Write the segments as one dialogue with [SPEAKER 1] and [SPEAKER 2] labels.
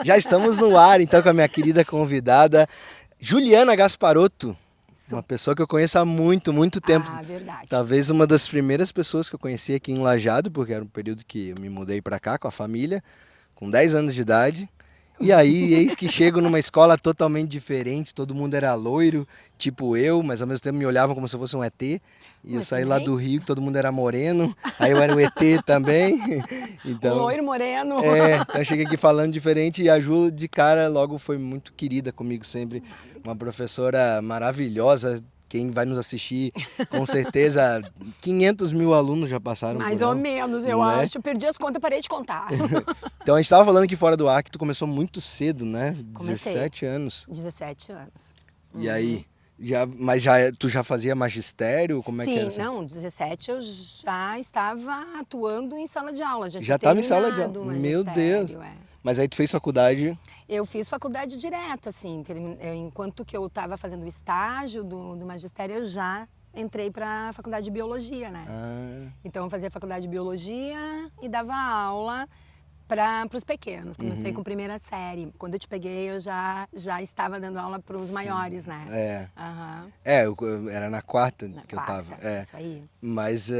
[SPEAKER 1] Já estamos no ar, então, com a minha querida convidada, Juliana Gasparotto. Uma pessoa que eu conheço há muito, muito tempo.
[SPEAKER 2] Ah, verdade.
[SPEAKER 1] Talvez uma das primeiras pessoas que eu conheci aqui em Lajeado, porque era um período que eu me mudei para cá com a família, com 10 anos de idade. E aí, eis que chego numa escola totalmente diferente, todo mundo era loiro, tipo eu, mas ao mesmo tempo me olhavam como se eu fosse um ET. E eu saí lá do Rio, que todo mundo era moreno, aí eu era o ET também. Então,
[SPEAKER 2] loiro moreno.
[SPEAKER 1] então eu cheguei aqui falando diferente e a Ju, de cara, logo foi muito querida comigo sempre. Uma professora maravilhosa. Quem vai nos assistir, com certeza, 500 mil alunos já passaram
[SPEAKER 2] Mais
[SPEAKER 1] por ela.
[SPEAKER 2] ou menos, eu
[SPEAKER 1] né?
[SPEAKER 2] acho. Perdi as contas, parei de contar.
[SPEAKER 1] Então a gente estava falando aqui fora do ar que tu começou muito cedo, né?
[SPEAKER 2] Comecei.
[SPEAKER 1] 17 anos.
[SPEAKER 2] 17 anos.
[SPEAKER 1] E aí, tu já fazia magistério? Como é que era?
[SPEAKER 2] Sim, não, 17 eu já estava atuando em sala de aula. Já
[SPEAKER 1] estava em sala de aula?
[SPEAKER 2] o
[SPEAKER 1] Meu Deus!
[SPEAKER 2] magistério,
[SPEAKER 1] Mas aí tu fez faculdade?
[SPEAKER 2] Eu fiz faculdade direto, assim. Enquanto que eu estava fazendo o estágio do magistério, eu já entrei para a faculdade de biologia, né? Então eu fazia faculdade de biologia e dava aula para os pequenos. Comecei com primeira série. Quando eu te peguei, eu já estava dando aula para os maiores, né?
[SPEAKER 1] Eu era na quarta que eu tava.
[SPEAKER 2] Isso aí.
[SPEAKER 1] Mas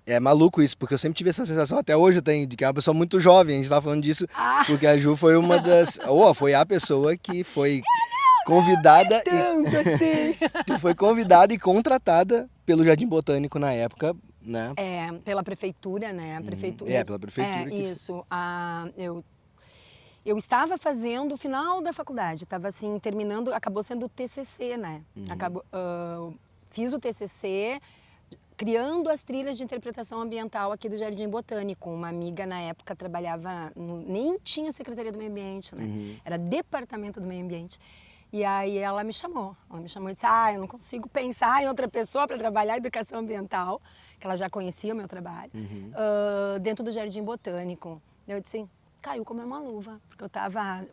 [SPEAKER 1] é maluco isso, porque eu sempre tive essa sensação, até hoje eu tenho, de que é uma pessoa muito jovem. A gente tava falando disso, porque a Ju foi uma das... foi a pessoa que foi convidada
[SPEAKER 2] Tanto assim!
[SPEAKER 1] que foi convidada e contratada pelo Jardim Botânico na época, né?
[SPEAKER 2] Pela prefeitura, né? A prefeitura.
[SPEAKER 1] Pela prefeitura.
[SPEAKER 2] Isso. Eu estava fazendo o final da faculdade, estava assim, terminando, acabou sendo o TCC, né? Fiz o TCC criando as trilhas de interpretação ambiental aqui do Jardim Botânico. Uma amiga na época trabalhava, nem tinha Secretaria do Meio Ambiente, né? Era Departamento do Meio Ambiente. E aí ela me chamou e disse, eu não consigo pensar em outra pessoa para trabalhar educação ambiental, que ela já conhecia o meu trabalho, dentro do Jardim Botânico. Eu disse, caiu como uma luva, porque eu estava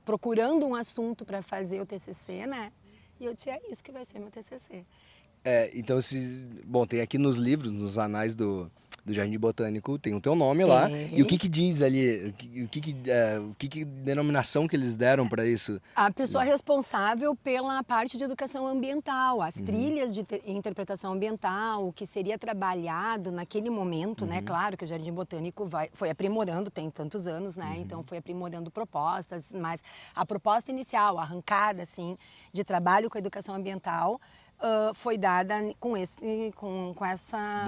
[SPEAKER 2] procurando um assunto para fazer o TCC, né? E eu disse, é isso que vai ser meu TCC.
[SPEAKER 1] Então, tem aqui nos livros, nos anais do Jardim Botânico, tem o teu nome lá. E o que diz ali? Que denominação que eles deram para isso?
[SPEAKER 2] A pessoa responsável pela parte de educação ambiental, as trilhas de interpretação ambiental, o que seria trabalhado naquele momento, né? Claro que o Jardim Botânico foi aprimorando, tem tantos anos, né? Então foi aprimorando propostas, mas a proposta inicial, a arrancada, assim, de trabalho com a educação ambiental, foi dada com essa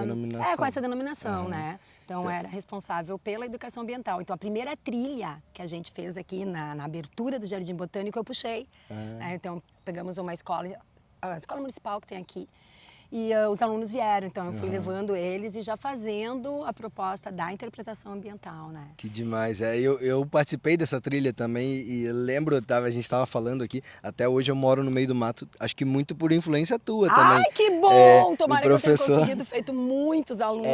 [SPEAKER 2] denominação, né? Então era responsável pela educação ambiental. Então a primeira trilha que a gente fez aqui na abertura do Jardim Botânico eu puxei. Né? Então pegamos uma escola, a escola municipal que tem aqui, e os alunos vieram, então eu fui levando eles e já fazendo a proposta da interpretação ambiental, né?
[SPEAKER 1] Que demais. Eu participei dessa trilha também e lembro, a gente estava falando aqui, até hoje eu moro no meio do mato, acho que muito por influência tua também.
[SPEAKER 2] Ai, que bom! Tomara que eu tenha
[SPEAKER 1] professor...
[SPEAKER 2] conseguido, feito muitos alunos.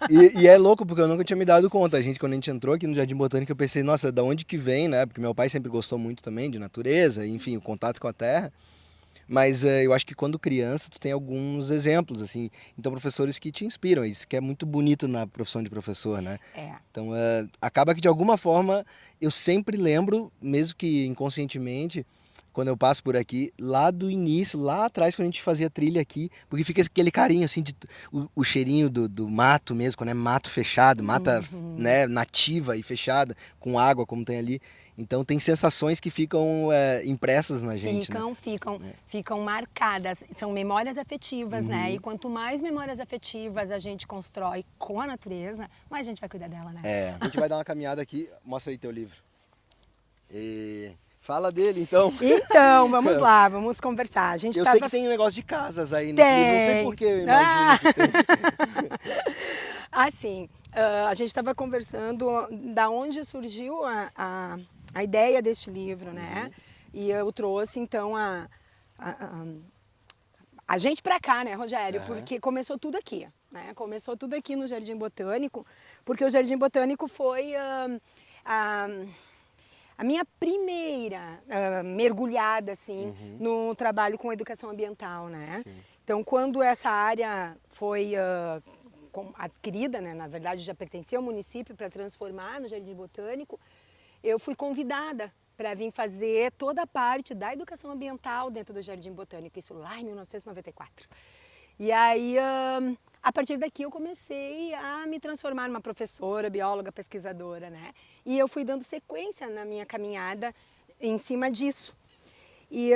[SPEAKER 1] E é louco, porque eu nunca tinha me dado conta. Quando a gente entrou aqui no Jardim Botânico, eu pensei, nossa, da onde que vem, né? Porque meu pai sempre gostou muito também de natureza, enfim, o contato com a terra. Mas eu acho que quando criança tu tem alguns exemplos, assim, então professores que te inspiram, isso que é muito bonito na profissão de professor, né? Então acaba que de alguma forma eu sempre lembro, mesmo que inconscientemente, quando eu passo por aqui, lá do início, lá atrás, quando a gente fazia trilha aqui, porque fica aquele carinho, assim, o cheirinho do mato mesmo, quando é mato fechado, mata né, nativa e fechada, com água, como tem ali. Então tem sensações que ficam impressas na gente.
[SPEAKER 2] Ficam marcadas, são memórias afetivas, né? E quanto mais memórias afetivas a gente constrói com a natureza, mais a gente vai cuidar dela, né?
[SPEAKER 1] A gente vai dar uma caminhada aqui, mostra aí teu livro. Fala dele, então.
[SPEAKER 2] Então, vamos lá, vamos conversar.
[SPEAKER 1] Sei que tem um negócio de casas aí nesse livro, não sei porquê, eu imagino que tem.
[SPEAKER 2] Assim, a gente estava conversando da onde surgiu a ideia deste livro, né? E eu trouxe, então, a gente para cá, né, Rogério? Porque começou tudo aqui, né? Começou tudo aqui no Jardim Botânico, porque o Jardim Botânico foi a minha primeira mergulhada, assim, no trabalho com educação ambiental, né? Sim. Então, quando essa área foi adquirida, né, na verdade já pertencia ao município para transformar no Jardim Botânico, eu fui convidada para vir fazer toda a parte da educação ambiental dentro do Jardim Botânico, isso lá em 1994. E aí, a partir daqui eu comecei a me transformar numa professora, bióloga, pesquisadora, né? E eu fui dando sequência na minha caminhada em cima disso. E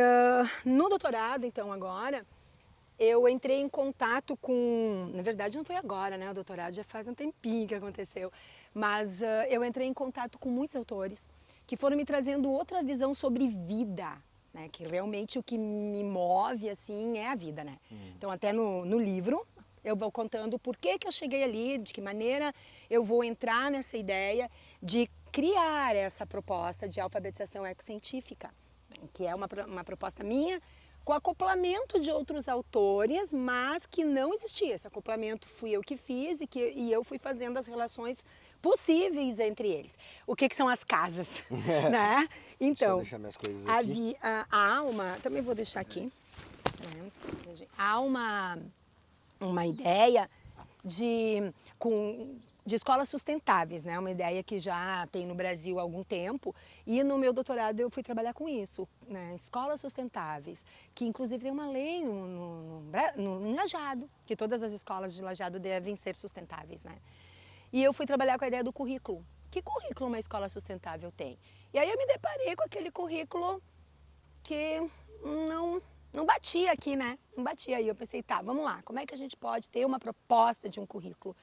[SPEAKER 2] no doutorado, então, agora, eu entrei em contato com... Na verdade, não foi agora, né? O doutorado já faz um tempinho que aconteceu. Mas eu entrei em contato com muitos autores que foram me trazendo outra visão sobre vida, né? Que realmente o que me move, assim, é a vida, né? Então, até no livro, eu vou contando por que eu cheguei ali, de que maneira eu vou entrar nessa ideia de criar essa proposta de alfabetização ecocientífica, que é uma proposta minha, com acoplamento de outros autores, mas que não existia. Esse acoplamento fui eu que fiz e eu fui fazendo as relações possíveis entre eles. O que são as casas, né? Então,
[SPEAKER 1] deixa eu deixar minhas coisas aqui.
[SPEAKER 2] há uma... Também vou deixar aqui. Há uma ideia de escolas sustentáveis, né? Uma ideia que já tem no Brasil há algum tempo, e no meu doutorado eu fui trabalhar com isso, né? Escolas sustentáveis, que inclusive tem uma lei no Lajado, que todas as escolas de Lajado devem ser sustentáveis, né? E eu fui trabalhar com a ideia do currículo. Que currículo uma escola sustentável tem? E aí eu me deparei com aquele currículo que não batia aqui, né? Não batia aí. Eu pensei, tá, vamos lá, como é que a gente pode ter uma proposta de um currículo?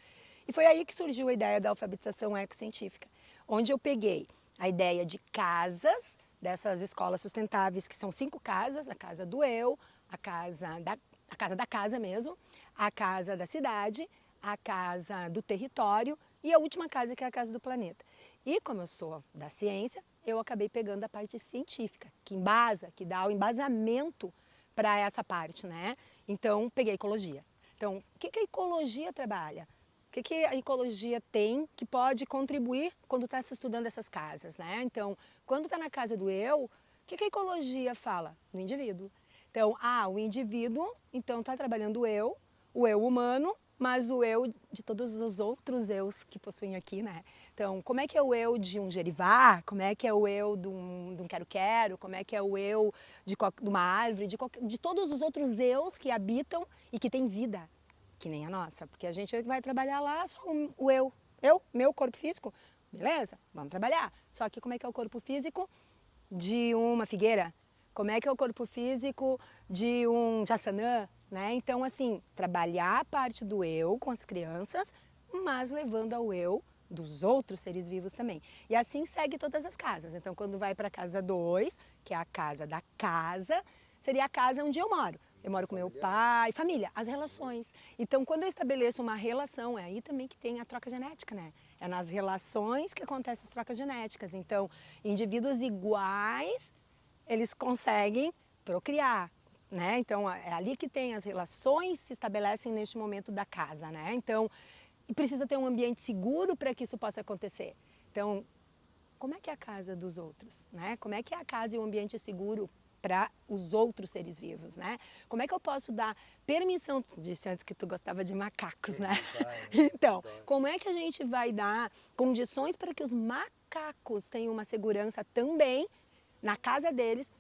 [SPEAKER 2] E foi aí que surgiu a ideia da alfabetização ecocientífica, onde eu peguei a ideia de casas, dessas escolas sustentáveis, que são 5 casas: a casa do eu, a casa da casa mesmo, a casa da cidade, a casa do território e a última casa, que é a casa do planeta. E como eu sou da ciência, eu acabei pegando a parte científica, que embasa, que dá o embasamento para essa parte, né? Então, peguei a ecologia. Então, o que a ecologia trabalha? O que a ecologia tem que pode contribuir quando está se estudando essas casas, né? Então, quando está na casa do eu, o que a ecologia fala? No indivíduo. Então, o indivíduo, então, está trabalhando o eu humano, mas o eu de todos os outros eus que possuem aqui, né? Então, como é que é o eu de um gerivá? Como é que é o eu de um quero-quero? Como é que é o eu de uma árvore? De todos os outros eus que habitam e que têm vida, que nem a nossa. Porque a gente vai trabalhar lá só o eu. Meu corpo físico, beleza? Vamos trabalhar. Só que como é que é o corpo físico de uma figueira? Como é que é o corpo físico de um jassanã, né? Então, assim, trabalhar a parte do eu com as crianças, mas levando ao eu dos outros seres vivos também. E assim segue todas as casas. Então, quando vai para a casa 2, que é a casa da casa, seria a casa onde eu moro. Eu moro com meu pai, família, as relações. Então, quando eu estabeleço uma relação, é aí também que tem a troca genética, né? É nas relações que acontecem as trocas genéticas. Então, indivíduos iguais, eles conseguem procriar, né? Então, é ali que tem as relações se estabelecem neste momento da casa, né? Então, e precisa ter um ambiente seguro para que isso possa acontecer. Então, como é que é a casa dos outros, né? Como é que é a casa e o ambiente seguro para os outros seres vivos, né? Como é que eu posso dar permissão? Tu disse antes que tu gostava de macacos, né? Então, como é que a gente vai dar condições para que os macacos tenham uma segurança também na casa deles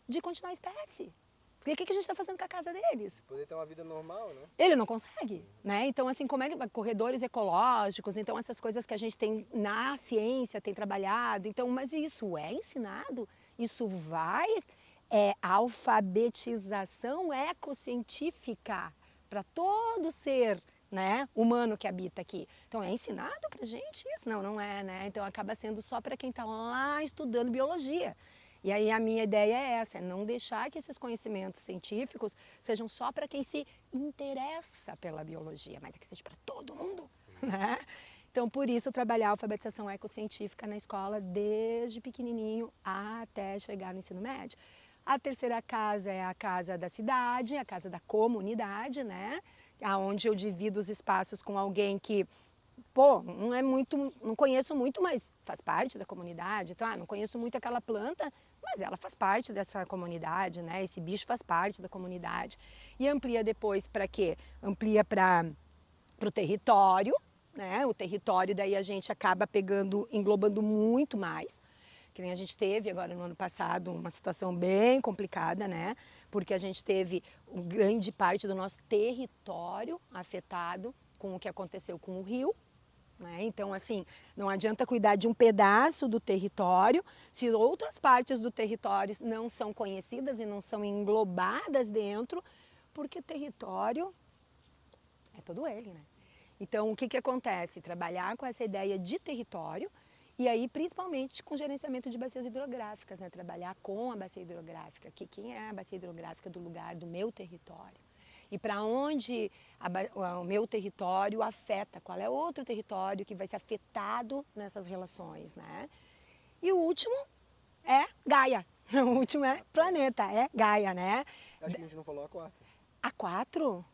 [SPEAKER 2] de continuar a espécie? Porque o que a gente está fazendo com a casa deles?
[SPEAKER 1] Poder ter uma vida normal, né?
[SPEAKER 2] Ele não consegue, né? Então, assim, como é que corredores ecológicos, então essas coisas que a gente tem na ciência, tem trabalhado, então, mas isso é ensinado? Isso vai alfabetização ecocientífica para todo ser, né, humano que habita aqui. Então, é ensinado pra gente isso? Não, não é, né? Então, acaba sendo só para quem está lá estudando biologia. E aí a minha ideia é essa, é não deixar que esses conhecimentos científicos sejam só para quem se interessa pela biologia, mas é que seja para todo mundo, né? Então, por isso, trabalhar a alfabetização ecocientífica na escola desde pequenininho até chegar no ensino médio. A terceira casa é a casa da cidade, a casa da comunidade, né? Onde eu divido os espaços com alguém que, pô, não conheço muito, mas faz parte da comunidade. Então, não conheço muito aquela planta, mas ela faz parte dessa comunidade, né? Esse bicho faz parte da comunidade. E amplia depois para quê? Amplia para o território, né? O território daí a gente acaba englobando muito mais. que nem a gente teve agora no ano passado uma situação bem complicada, né? Porque a gente teve grande parte do nosso território afetado com o que aconteceu com o rio, né? Então, assim, não adianta cuidar de um pedaço do território se outras partes do território não são conhecidas e não são englobadas dentro, porque o território é todo ele, né? Então, o que acontece? Trabalhar com essa ideia de território e aí, principalmente, com gerenciamento de bacias hidrográficas, né? Trabalhar com a bacia hidrográfica, quem é a bacia hidrográfica do lugar do meu território. E para onde o meu território afeta, qual é outro território que vai ser afetado nessas relações, né? E o último é Gaia. O último é planeta, é Gaia, né?
[SPEAKER 1] Acho que a gente não falou a 4.
[SPEAKER 2] A 4?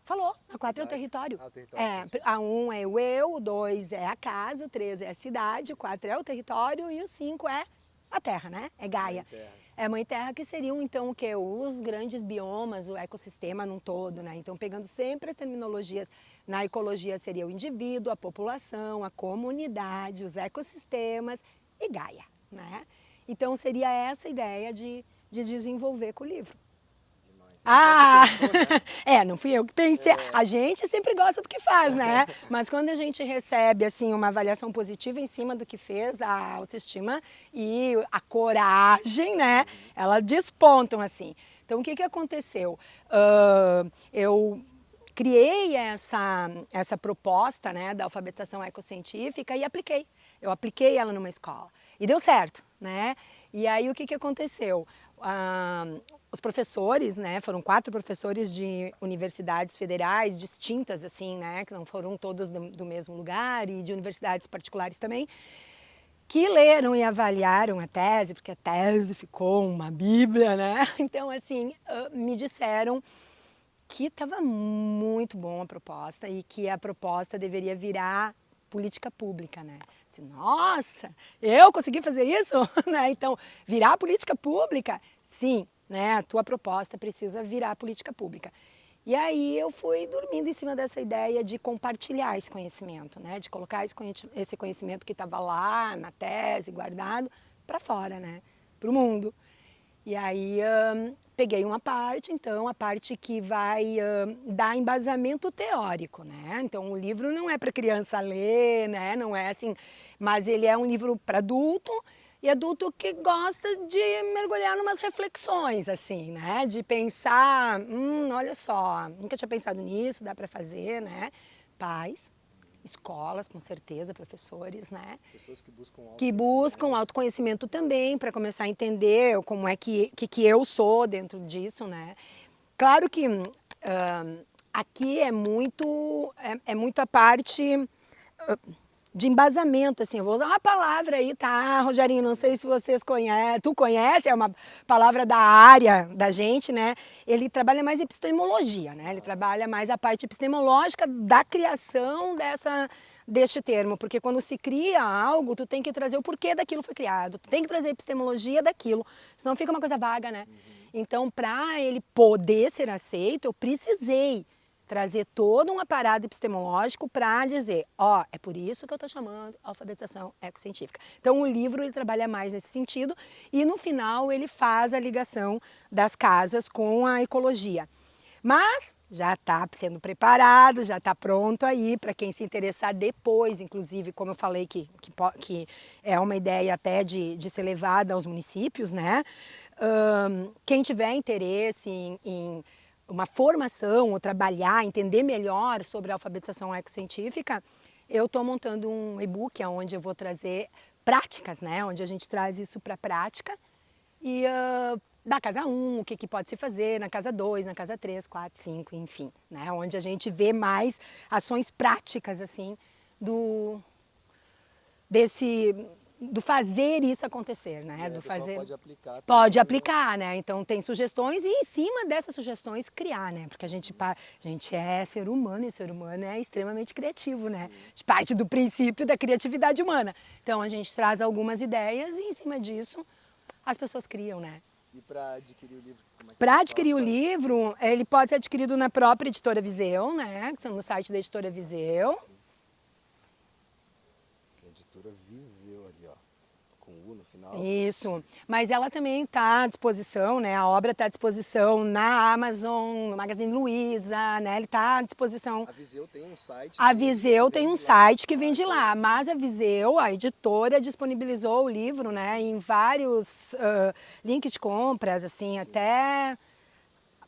[SPEAKER 2] Falou, a 4 é o território.
[SPEAKER 1] Ah, o território.
[SPEAKER 2] A 1 é o eu, o 2 é a casa, o 3 é a cidade, o 4 é o território e o 5 é a terra, né? É Gaia. É Mãe Terra, que seriam então o quê? Os grandes biomas, o ecossistema num todo, né? Então, pegando sempre as terminologias, na ecologia seria o indivíduo, a população, a comunidade, os ecossistemas e Gaia, né? Então, seria essa ideia de desenvolver com o livro. Ah, não fui eu que pensei. A gente sempre gosta do que faz, né? Mas quando a gente recebe assim uma avaliação positiva em cima do que fez, a autoestima e a coragem, né? Elas despontam assim. Então o que aconteceu? Eu criei essa proposta, né, da alfabetização ecocientífica e apliquei. Eu apliquei ela numa escola e deu certo, né? E aí o que aconteceu? Os professores, né, foram 4 professores de universidades federais distintas, assim, né, que não foram todos do mesmo lugar e de universidades particulares também, que leram e avaliaram a tese, porque a tese ficou uma bíblia, né? Então, assim, me disseram que estava muito bom a proposta e que a proposta deveria virar política pública, né? Assim, nossa, eu consegui fazer isso? Né? Então, virar política pública? Sim, né? A tua proposta precisa virar política pública. E aí eu fui dormindo em cima dessa ideia de compartilhar esse conhecimento, né? De colocar esse conhecimento que estava lá na tese, guardado, para fora, né? Para o mundo. E aí peguei uma parte, então, a parte que vai dar embasamento teórico, né? Então, o livro não é para criança ler, né? Não é assim, mas ele é um livro para adulto e adulto que gosta de mergulhar numas reflexões, assim, né? De pensar, olha só, nunca tinha pensado nisso, dá para fazer, né? Pais, escolas, com certeza, professores, né?
[SPEAKER 1] Pessoas
[SPEAKER 2] que buscam autoconhecimento também, para começar a entender como é que eu sou dentro disso, né? Claro que aqui é muito a parte de embasamento, assim, eu vou usar uma palavra aí, tá, Rogerinho, não sei se vocês conhecem, tu conhece, é uma palavra da área da gente, né? Ele trabalha mais epistemologia, né? Ele trabalha mais a parte epistemológica da criação deste termo, porque quando se cria algo, tu tem que trazer o porquê daquilo foi criado, tu tem que trazer a epistemologia daquilo, senão fica uma coisa vaga, né? Então, para ele poder ser aceito, eu precisei trazer todo um aparato epistemológico para dizer, é por isso que eu estou chamando alfabetização ecocientífica. Então o livro ele trabalha mais nesse sentido e no final ele faz a ligação das casas com a ecologia. Mas já está sendo preparado, já está pronto aí para quem se interessar depois, inclusive, como eu falei que é uma ideia até de ser levada aos municípios, né? Quem tiver interesse em uma formação ou trabalhar, entender melhor sobre a alfabetização ecocientífica, eu estou montando um e-book onde eu vou trazer práticas, né? Onde a gente traz isso para a prática e da casa 1, o que pode se fazer, na casa 2, na casa 3, 4, 5, enfim, né? Onde a gente vê mais ações práticas, assim, do fazer isso acontecer, né? Do fazer. Pode aplicar, né? Então tem sugestões e em cima dessas sugestões criar, né? Porque a gente é ser humano e o ser humano é extremamente criativo, né? Parte do princípio da criatividade humana. Então a gente traz algumas ideias e em cima disso as pessoas criam, né?
[SPEAKER 1] E para adquirir o livro?
[SPEAKER 2] Para adquirir o livro, ele pode ser adquirido na própria Editora Viseu, né? No site da Editora Viseu.
[SPEAKER 1] Editora Viseu ali, ó. Com original.
[SPEAKER 2] Isso, mas ela também está à disposição, né? A obra está à disposição na Amazon, no Magazine Luiza, né? Ele está à disposição.
[SPEAKER 1] A Viseu tem um site.
[SPEAKER 2] A
[SPEAKER 1] que
[SPEAKER 2] Viseu tem um
[SPEAKER 1] vende lá.
[SPEAKER 2] site que vende lá, mas a Viseu, a editora, disponibilizou o livro, né? Em vários links de compras, assim, até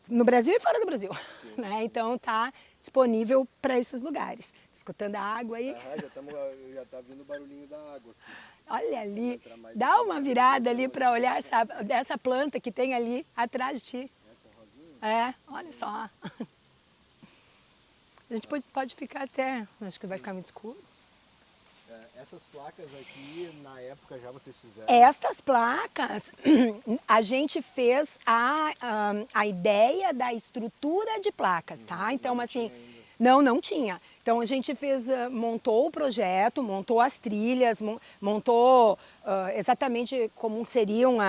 [SPEAKER 2] no Brasil e fora do Brasil, né? Então tá disponível para esses lugares. Escutando a água aí.
[SPEAKER 1] Já tá vindo o barulhinho da água aqui.
[SPEAKER 2] Olha ali, dá uma virada ali para olhar essa planta que tem ali atrás de ti.
[SPEAKER 1] Essa rosinha?
[SPEAKER 2] É, olha só. A gente pode ficar até, acho que vai ficar muito escuro.
[SPEAKER 1] Essas placas aqui, na época já vocês fizeram?
[SPEAKER 2] Estas placas, a gente fez a ideia da estrutura de placas, tá? Então, assim, não tinha. Então, a gente fez, montou o projeto, montou as trilhas, montou exatamente como seriam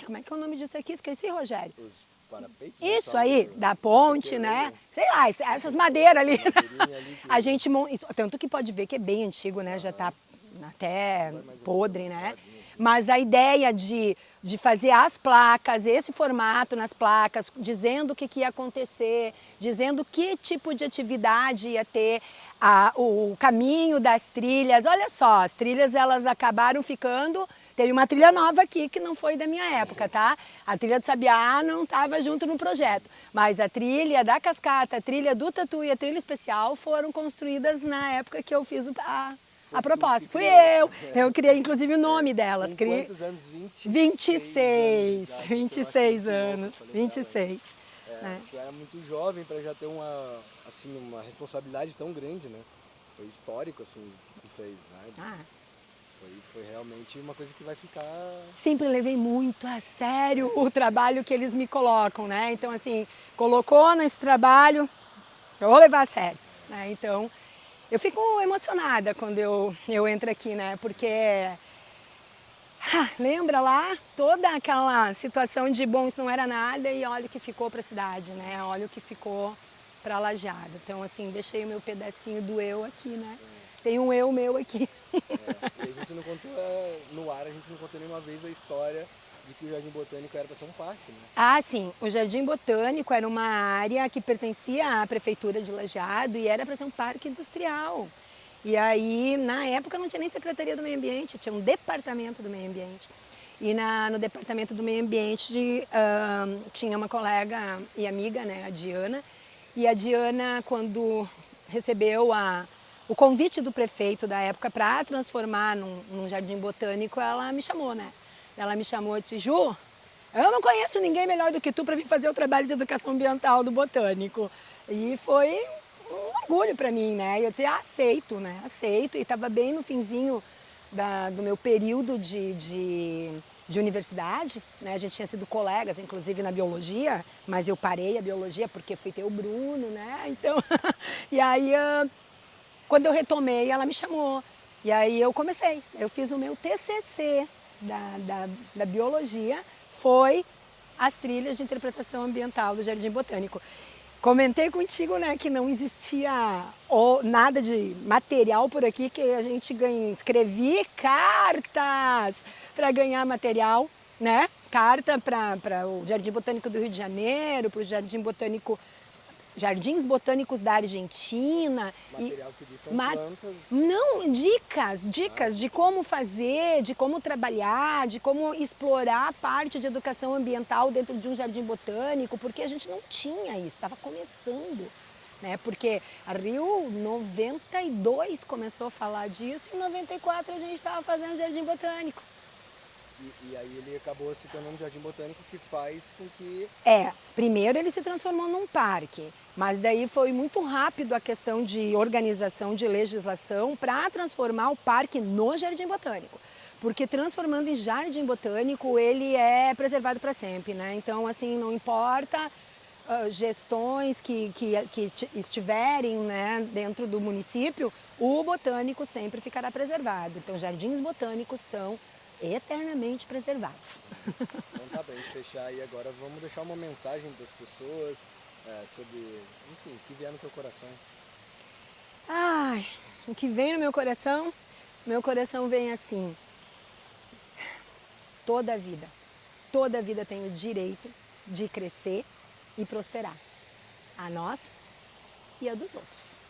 [SPEAKER 2] como é que é o nome disso aqui? Esqueci, Rogério.
[SPEAKER 1] Os parapeitos?
[SPEAKER 2] Isso aí, da ponte, né? Sei lá, essas madeiras ali. A gente tanto que pode ver que é bem antigo, né? Já está até podre, né? Mas a ideia de fazer as placas, esse formato nas placas, dizendo o que ia acontecer, dizendo que tipo de atividade ia ter, o caminho das trilhas. Olha só, as trilhas elas acabaram ficando. Teve uma trilha nova aqui que não foi da minha época, tá? A trilha do Sabiá não estava junto no projeto, mas a trilha da Cascata, a trilha do Tatu e a trilha especial foram construídas na época que eu fiz a proposta. Fui eu criei inclusive o nome delas.
[SPEAKER 1] Com quantos anos?
[SPEAKER 2] 26 anos, 26.
[SPEAKER 1] Você era muito jovem para já ter uma responsabilidade tão grande, né? Foi histórico, assim, que fez, né? Foi realmente uma coisa que vai ficar...
[SPEAKER 2] Sempre levei muito a sério o trabalho que eles me colocam, né? Então, assim, colocou nesse trabalho, eu vou levar a sério, né? Então, eu fico emocionada quando eu entro aqui, né? Porque lembra lá toda aquela situação de, bom, isso não era nada e olha o que ficou para a cidade, né? Olha o que ficou para Lajeado. Então, assim, deixei o meu pedacinho do eu aqui, né? Tem um eu meu aqui.
[SPEAKER 1] E a gente não contou, no ar, a gente não contou nenhuma vez a história de que o Jardim Botânico era para ser um parque, né?
[SPEAKER 2] Ah, sim. O Jardim Botânico era uma área que pertencia à Prefeitura de Lajeado e era para ser um parque industrial. E aí, na época, não tinha nem Secretaria do Meio Ambiente, tinha um Departamento do Meio Ambiente. E no Departamento do Meio Ambiente tinha uma colega e amiga, né, a Diana. E a Diana, quando recebeu o convite do prefeito da época para transformar num jardim botânico, ela me chamou, né? Ela me chamou e disse, Ju, eu não conheço ninguém melhor do que tu para vir fazer o trabalho de educação ambiental do botânico. E foi um orgulho para mim, né? E eu disse, aceito, né? Aceito. E estava bem no finzinho do meu período de universidade, né? A gente tinha sido colegas, inclusive na biologia, mas eu parei a biologia porque fui ter o Bruno, né? Então, e aí... Quando eu retomei, ela me chamou. E aí eu comecei. Eu fiz o meu TCC da biologia, foi as trilhas de interpretação ambiental do Jardim Botânico. Comentei contigo, né, que não existia nada de material por aqui, que a gente escrevi cartas para ganhar material, né? Carta para o Jardim Botânico do Rio de Janeiro, para o Jardins Botânicos da Argentina.
[SPEAKER 1] Material que diz são plantas...
[SPEAKER 2] Não, dicas de como fazer, de como trabalhar, de como explorar a parte de educação ambiental dentro de um jardim botânico, porque a gente não tinha isso, estava começando, né? Porque a Rio 92 começou a falar disso e em 94 a gente estava fazendo jardim botânico.
[SPEAKER 1] E aí ele acabou se tornando um jardim botânico que faz com que...
[SPEAKER 2] Primeiro ele se transformou num parque, mas daí foi muito rápido a questão de organização, de legislação para transformar o parque no jardim botânico. Porque transformando em jardim botânico, ele é preservado para sempre, né? Então, assim, não importa gestões que estiverem, né, dentro do município, o botânico sempre ficará preservado. Então, jardins botânicos são eternamente preservados.
[SPEAKER 1] Então tá bem, fechar aí agora, vamos deixar uma mensagem para as pessoas sobre, enfim, o que vier no teu coração.
[SPEAKER 2] Ai, o que vem no meu coração? Meu coração vem assim, toda vida tem o direito de crescer e prosperar. A nossa e a dos outros.